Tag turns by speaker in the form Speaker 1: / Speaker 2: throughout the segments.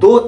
Speaker 1: 2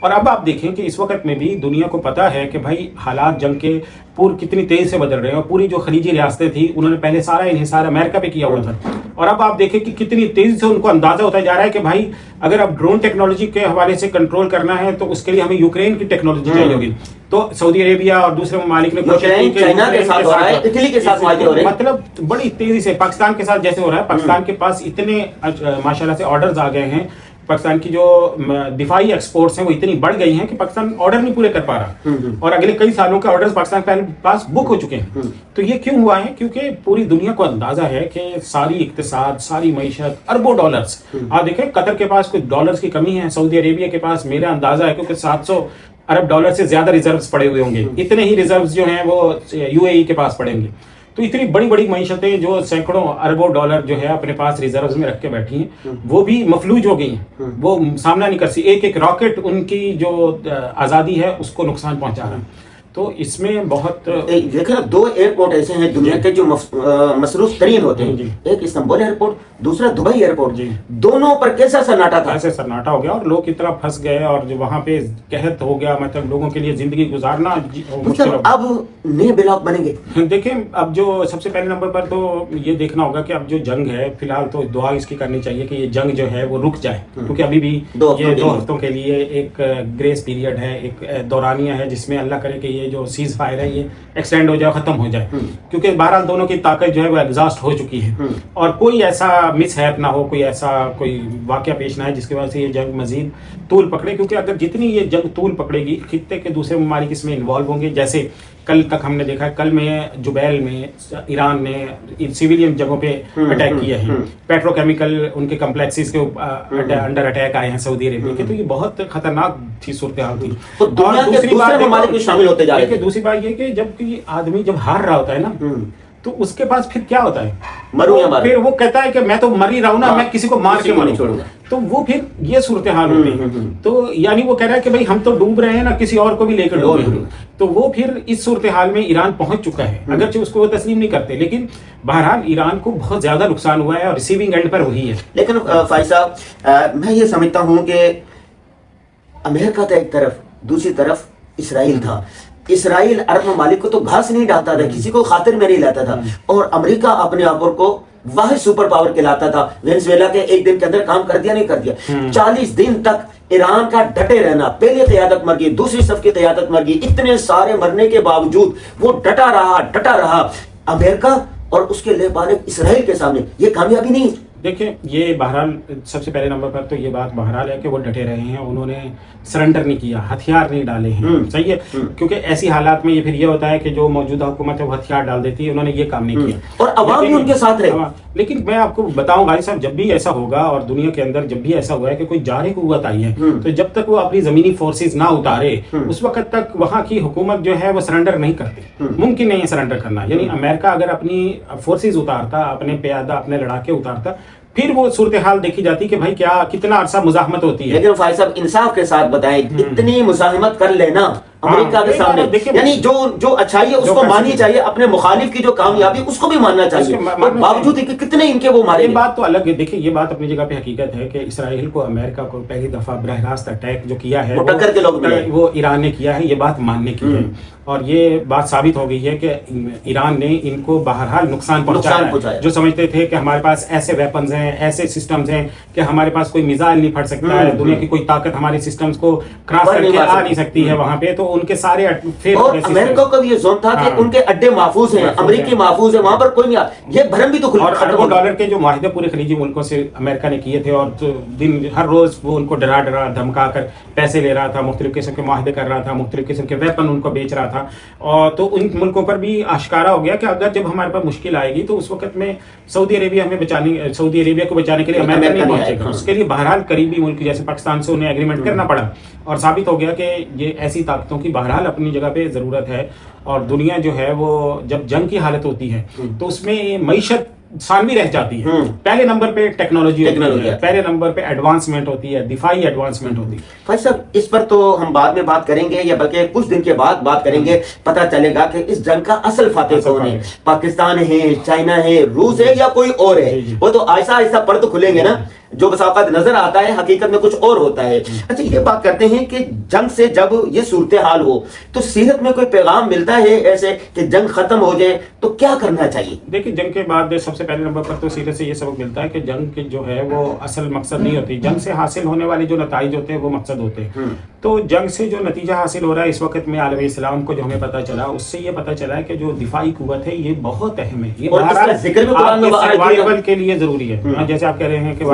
Speaker 2: اور اب آپ دیکھیں کہ اس وقت میں بھی دنیا کو پتا ہے کہ بھائی حالات جنگ کے کتنی تیزی سے بدل رہے ہیں، اور پوری جو خلیجی ریاستیں تھی انہوں نے پہلے سارا انحصار امریکہ پہ کیا ہوا تھا، اور اب آپ دیکھیں کہ کتنی تیزی سے ان کو اندازہ ہوتا جا رہا ہے کہ بھائی اگر اب ڈرون ٹیکنالوجی کے حوالے سے کنٹرول کرنا ہے تو اس کے لیے ہمیں یوکرین کی ٹیکنالوجی چاہیے ہوگی. تو سعودی عربیہ اور دوسرے ممالک نے مطلب بڑی تیزی سے پاکستان کے ساتھ جیسے ہو رہا ہے، پاکستان کے پاس اتنے ماشاءاللہ سے آرڈرز آ گئے ہیں، پاکستان کی جو دفاعی ایکسپورٹس ہیں وہ اتنی بڑھ گئی ہیں کہ پاکستان آرڈر نہیں پورے کر پا رہا، اور اگلے کئی سالوں کے آرڈرز پاکستان کے پاس بک ہو چکے ہیں. تو یہ کیوں ہوا ہے؟ کیونکہ پوری دنیا کو اندازہ ہے کہ ساری اقتصاد، ساری معیشت اربوں ڈالرز، آپ دیکھیں قطر کے پاس کچھ ڈالرز کی کمی ہے، سعودی عربیہ کے پاس میرا اندازہ ہے کیونکہ 700 ارب ڈالر سے زیادہ ریزروز پڑے ہوئے ہوں گے، اتنے ہی ریزروز جو ہیں وہ یو اے ای کے پاس پڑیں گے. تو اتنی بڑی بڑی معیشتیں جو سینکڑوں اربوں ڈالر جو ہے اپنے پاس ریزروز میں رکھ کے بیٹھی ہیں، وہ بھی مفلوج ہو گئی ہیں، وہ سامنا نہیں کر سکتی. ایک ایک راکٹ ان کی جو آزادی ہے اس کو نقصان پہنچا رہا ہے. تو اس میں بہت
Speaker 1: دیکھیں 2 ایئرپورٹ ایسے ہیں دنیا کے جو مصروف ترین ہوتے ہیں، ایک استنبول ایئرپورٹ، دوسرا دبئی ایئرپورٹ، دونوں پر کیسا سناٹا تھا،
Speaker 2: ایسے سناٹا ہو گیا اور لوگ اتنا پھنس گئے اور جو وہاں پہ قحط ہو گیا، مطلب لوگوں کے لیے زندگی گزارنا
Speaker 1: مطلب اب نئے بلاک بنیں گے.
Speaker 2: دیکھیں اب جو سب سے پہلے نمبر پر تو یہ دیکھنا ہوگا کہ اب جو جنگ ہے فی الحال تو دعا اس کی کرنی چاہیے کہ یہ جنگ جو ہے وہ رک جائے، کیونکہ ابھی بھی یہ 2 ہفتوں کے لیے ایک گریس پیریڈ ہے، ایک دورانیہ ہے جس میں اللہ کرے کہ یہ جو سیز فائر ہے یہ ایکسٹینڈ ہو جائے، ختم ہو جائے، کیونکہ بہرحال دونوں کی طاقت جو ہے وہ ایگزاسٹ ہو چکی ہے، اور کوئی ایسا مس ہیپ نہ ہو، کوئی ایسا کوئی واقعہ پیش نہ ہے جس کی وجہ سے یہ جنگ مزید طول پکڑے. کیونکہ اگر جتنی یہ جنگ طول پکڑے گی خطے کے دوسرے ممالک اس میں انوالو ہوں گے. جیسے کل تک ہم نے دیکھا ہے، کل میں جبیل میں ایران نے سیویلین جگہوں پہ اٹیک کیا ہے، پیٹرو کیمیکل ان کے کمپلیکسز کے انڈر اٹیک آئے ہیں سعودی عربیہ کے. تو یہ بہت خطرناک تھی صورتحال تھی. اور دوسری بات یہ کہ جب آدمی جب ہار رہا ہوتا ہے نا تو اس کے پاس پھر کیا ہوتا ہے، پھر وہ کہتا ہے کہ میں تو مر ہی رہا ہوں نا، میں کسی کو مار کے نہیں چھوڑوں گا. تو وہ پھر یہ صورتحال ہوتی ہے. تو یعنی وہ کہہ رہا ہے کہ بھائی ہم تو ڈوب رہے ہیں نا، کسی اور کو بھی لے کر ڈوب رہے ہیں. تو وہ پھر اس صورتحال میں ایران پہنچ چکا ہے، اگرچہ اس کو وہ تسلیم نہیں کرتے، لیکن بہرحال ایران کو بہت زیادہ نقصان ہوا ہے اور ریسیونگ اینڈ پر وہی ہے.
Speaker 1: لیکن فائز صاحب میں یہ سمجھتا ہوں کہ امریکہ تھا ایک طرف، دوسری طرف اسرائیل تھا. اسرائیل عرب ممالک کو تو گھاس نہیں ڈالتا تھا، کسی کو خاطر میں نہیں لاتا تھا، اور امریکہ اپنے آپ کو واحد سپر پاور کہلاتا تھا. وینزویلا کے ایک دن کے اندر کام کر دیا نہیں کر دیا. 40 دن تک ایران کا ڈٹے رہنا، پہلی قیادت مر گئی، دوسری صف کی قیادت مر گئی، اتنے سارے مرنے کے باوجود وہ ڈٹا رہا. امریکہ اور اس کے لیبارک اسرائیل کے سامنے یہ کامیابی نہیں.
Speaker 2: دیکھیں یہ بہرحال سب سے پہلے نمبر پر تو یہ بات بہرحال ہے کہ وہ ڈٹے رہے ہیں، انہوں نے سرنڈر نہیں کیا، ہتھیار نہیں ڈالے ہیں. صحیح ہے، کیونکہ ایسی حالات میں یہ پھر یہ ہوتا ہے کہ جو موجودہ حکومت ہے وہ ہتھیار ڈال دیتی ہے، انہوں نے یہ کام نہیں کیا
Speaker 1: اور عوام بھی ان کے ساتھ رہے.
Speaker 2: لیکن میں آپ کو بتاؤں بھائی صاحب، جب بھی ایسا ہوگا اور دنیا کے اندر جب بھی ایسا ہوا ہے کہ کوئی جارح قوت آئی ہے، تو جب تک وہ اپنی زمینی فورسز نہ اتارے اس وقت تک وہاں کی حکومت جو ہے وہ سرنڈر نہیں کرتی. ممکن نہیں ہے سرنڈر کرنا. یعنی امریکہ اگر اپنی فورسز اتارتا، اپنے پیادہ، اپنے لڑاکے اتارتا، پھر وہ صورتحال دیکھی جاتی کہ بھائی کیا کتنا عرصہ مزاحمت ہوتی ہے.
Speaker 1: لیکن فائز صاحب انصاف کے ساتھ بتائیں، اتنی مزاحمت کر لینا امریکہ کے سامنے، یعنی جو اچھائی ہے اس کو ماننی چاہیے، اپنے مخالف کی جو کامیابی اس کو بھی ماننا چاہیے، باوجود کہ کتنے ان کے وہ مارے.
Speaker 2: یہ بات تو الگ ہے. دیکھیں یہ بات اپنی جگہ پہ حقیقت ہے کہ اسرائیل کو امریکہ کو پہلی دفعہ براہ راست اٹیک جو کیا ہے وہ ایران نے کیا ہے، یہ بات ماننے کی ہے. اور یہ بات ثابت ہو گئی ہے کہ ایران نے ان کو بہرحال نقصان پہنچایا. جو سمجھتے تھے کہ ہمارے پاس ایسے ویپنز ہیں، ایسے سسٹمز ہیں کہ ہمارے پاس کوئی میزائل نہیں پھٹ سکتا ہے، دنیا کی کوئی طاقت ہماری سسٹمز کو کراس کر کے آ نہیں سکتی ہے وہاں پہ. تو ان کے سارے
Speaker 1: اور امریکہ کا بھی یہ زون تھا کہ ان کے اڈے محفوظ ہیں، امریکی محفوظ ہیں، وہاں پر کوئی نہیں. یہ بھرم بھی تو
Speaker 2: اور اربوں ڈالر کے جو معاہدے پورے خلیجی ملکوں سے امریکہ نے کیے تھے، اور ہر روز وہ ان کو ڈرا دھمکا کر پیسے لے رہا تھا، مختلف قسم کے معاہدے کر رہا تھا، مختلف قسم کے ویپن ان کو بیچ رہا تھا. اور تو ان ملکوں پر بھی آشکارا ہو گیا کہ اگر جب ہمارے پاس مشکل آئے گی تو اس وقت میں سعودی عربیہ کو بچانے کے لیے امریکہ نہیں پہنچے گا. اس کے لیے بہرحال قریبی ملک جیسے پاکستان سے انہیں ایگریمنٹ کرنا پڑا، اور ثابت ہو گیا کہ یہ ایسی طاقتوں کی بہرحال اپنی جگہ پہ ضرورت ہے. اور دنیا جو ہے وہ جب جنگ کی حالت ہوتی ہے تو اس میں معیشت ثانوی رہ جاتی ہے. پہلے نمبر پہ ٹیکنالوجی ہوتی ہے، پہلے نمبر پہ ایڈوانسمنٹ ہوتی ہے، دفاعی ایڈوانسمنٹ ہوتی ہے.
Speaker 1: فائز صاحب اس پر تو ہم بعد میں بات کریں گے، یا بلکہ کچھ دن کے بعد بات کریں گے. پتہ چلے گا کہ اس جنگ کا اصل فاتح کون ہے، پاکستان ہے، چائنا ہے، روس ہے، یا کوئی اور ہے. وہ تو آہستہ آہستہ پرت کھلیں گے نا. جو بس اوقات نظر آتا ہے حقیقت میں کچھ اور ہوتا ہے. اچھا یہ بات کرتے ہیں کہ جنگ سے جب یہ صورتحال ہو تو سیرت میں کوئی پیغام ملتا ہے ایسے کہ جنگ ختم ہو جائے تو کیا کرنا چاہیے؟
Speaker 2: دیکھیں جنگ کے بعد سب سے پہلے نمبر پر تو سیرت سے یہ سبق ملتا ہے کہ جنگ کے جو ہے وہ اصل مقصد نہیں ہوتی. جنگ سے حاصل ہونے والے جو نتائج ہوتے ہیں وہ مقصد ہوتے ہیں. تو جنگ سے جو نتیجہ حاصل ہو رہا ہے اس وقت میں عالم اسلام کو جو ہمیں پتہ چلا اس سے یہ پتہ چلا ہے کہ جو دفاعی قوت ہے یہ بہت اہم ہے. یہ
Speaker 1: ذکر بھی قرآن میں
Speaker 2: سروائیول کے لیے ضروری ہے. جیسے آپ کہہ رہے ہیں کہ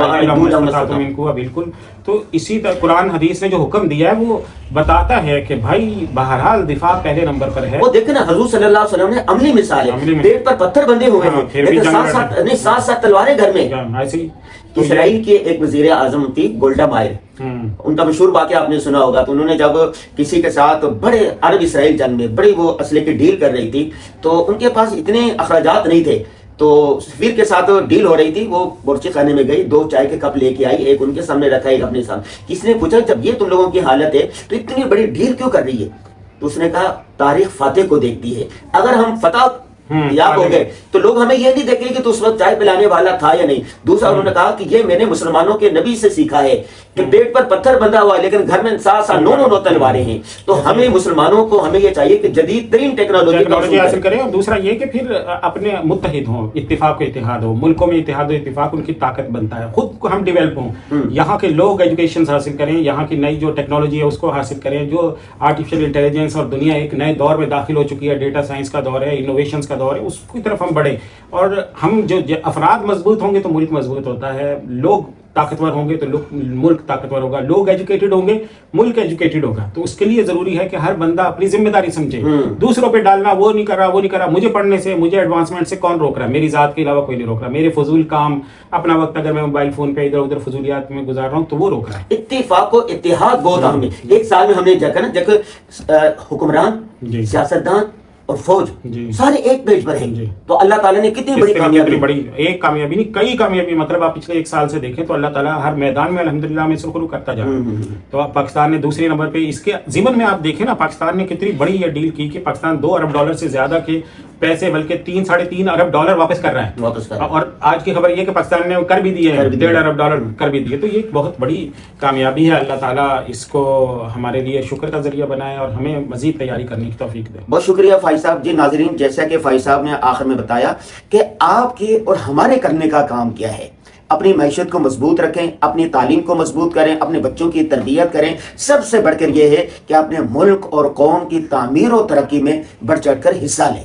Speaker 2: بالکل. تو اسی طرح قرآن حدیث نے جو حکم دیا ہے وہ بتاتا ہے کہ بھائی بہرحال دفاع پہلے نمبر پر ہے.
Speaker 1: وہ دیکھیں نا حضور صلی اللہ علیہ وسلم نے عملی مثال ہے, پیٹ پر پتھر بندے ہوئے ہیں, ساتھ تلواریں گھر میں. اسرائیل کے ایک وزیر اعظم تھی گولڈا مائر, ان کا مشہور واقعہ آپ نے سنا ہوگا. تو انہوں نے جب کسی کے ساتھ بڑے عرب اسرائیل جنگ میں بڑی وہ اسلحے کی ڈیل کر رہی تھی تو ان کے پاس اتنے اخراجات نہیں تھے, تو سفیر کے ساتھ ڈیل ہو رہی تھی. وہ بورچی خانے میں گئی, 2 چائے کے کپ لے کے آئی, ایک ان کے سامنے رکھا, ایک اپنے سامنے. کسی نے پوچھا جب یہ تم لوگوں کی حالت ہے تو اتنی بڑی ڈیل کیوں کر رہی ہے؟ تو اس نے کہا تاریخ فاتح کو دیکھتی ہے. اگر ہم فتح یاب ہو گئے تو لوگ ہمیں یہ نہیں دیکھیں کہ تو اس وقت چائے پلانے والا تھا یا نہیں. دوسرا انہوں نے کہا کہ یہ میں نے مسلمانوں کے نبی سے سیکھا ہے کہ پیٹ پر پتھر بندھا ہوا ہے لیکن گھر میں 9 تلواریں ہیں. تو ہمیں مسلمانوں کو ہمیں یہ چاہیے کہ جدید ترین ٹیکنالوجی
Speaker 2: حاصل کریں, اور دوسرا یہ کہ پھر اپنے متحد ہوں, اتفاق و اتحاد ہو, ملکوں میں اتحاد و اتفاق ان کی طاقت بنتا ہے. خود کو ہم ڈیولپ ہوں, یہاں کے لوگ ایجوکیشن حاصل کریں, یہاں کی نئی جو ٹیکنالوجی ہے اس کو حاصل کریں. جو آرٹیفیشیل انٹیلیجنس اور دنیا ایک نئے دور میں داخل ہو چکی ہے, ڈیٹا سائنس کا دور ہے, انوویشنز کا دور ہے, اس کی طرف ہم بڑھیں. اور ہم جو افراد مضبوط ہوں گے تو ملک مضبوط ہوتا ہے, لوگ طاقتور ہوں گے تو ملک طاقتور ہوگا, لوگ ایجوکیٹڈ ہوں گے ملک ایجوکیٹڈ ہوگا. تو اس کے لیے ضروری ہے کہ ہر بندہ اپنی ذمہ داری سمجھے. دوسروں پہ ڈالنا وہ نہیں کر رہا, مجھے پڑھنے سے, مجھے ایڈوانسمنٹ سے کون روک رہا ہے؟ میری ذات کے علاوہ کوئی نہیں روک رہا. میرے فضول کام, اپنا وقت اگر میں موبائل فون پہ ادھر ادھر فضولیات میں گزار رہا ہوں تو وہ روک رہا ہے.
Speaker 1: اتفاق و اتحاد بہت اہم ہے. ایک سال میں ہم نے دیکھا حکمران, سیاستدان اور فوج سارے ایک پیج پر ہیں. تو اللہ تعالیٰ نے کتنی بڑی کامیابی,
Speaker 2: ایک کامیابی نہیں کئی کامیابی, مطلب آپ پچھلے 1 سال سے دیکھیں تو اللہ تعالیٰ ہر میدان میں الحمدللہ میں سرخرو کرتا جا رہا ہے. تو اب پاکستان نے دوسرے نمبر پہ, اس کے ضمن میں آپ دیکھیں نا پاکستان نے کتنی بڑی یہ ڈیل کی کہ پاکستان $2 ارب سے زیادہ کے پیسے بلکہ $3-3.5 ارب واپس کر رہا ہے. اور آج کی خبر یہ کہ پاکستان نے کر بھی دیے ہیں, $1.5 ارب کر بھی دیے. تو یہ ایک بہت بڑی کامیابی ہے. اللہ تعالیٰ اس کو ہمارے لیے شکر کا ذریعہ بنائے اور ہمیں مزید تیاری کرنے کی توفیق دے.
Speaker 1: بہت شکریہ فائز صاحب. جی ناظرین, جیسا کہ فائز صاحب نے آخر میں بتایا کہ آپ کے اور ہمارے کرنے کا کام کیا ہے. اپنی معیشت کو مضبوط رکھیں, اپنی تعلیم کو مضبوط کریں, اپنے بچوں کی تربیت کریں. سب سے بڑھ کر یہ ہے کہ اپنے ملک اور قوم کی تعمیر و ترقی میں بڑھ چڑھ کر حصہ لیں.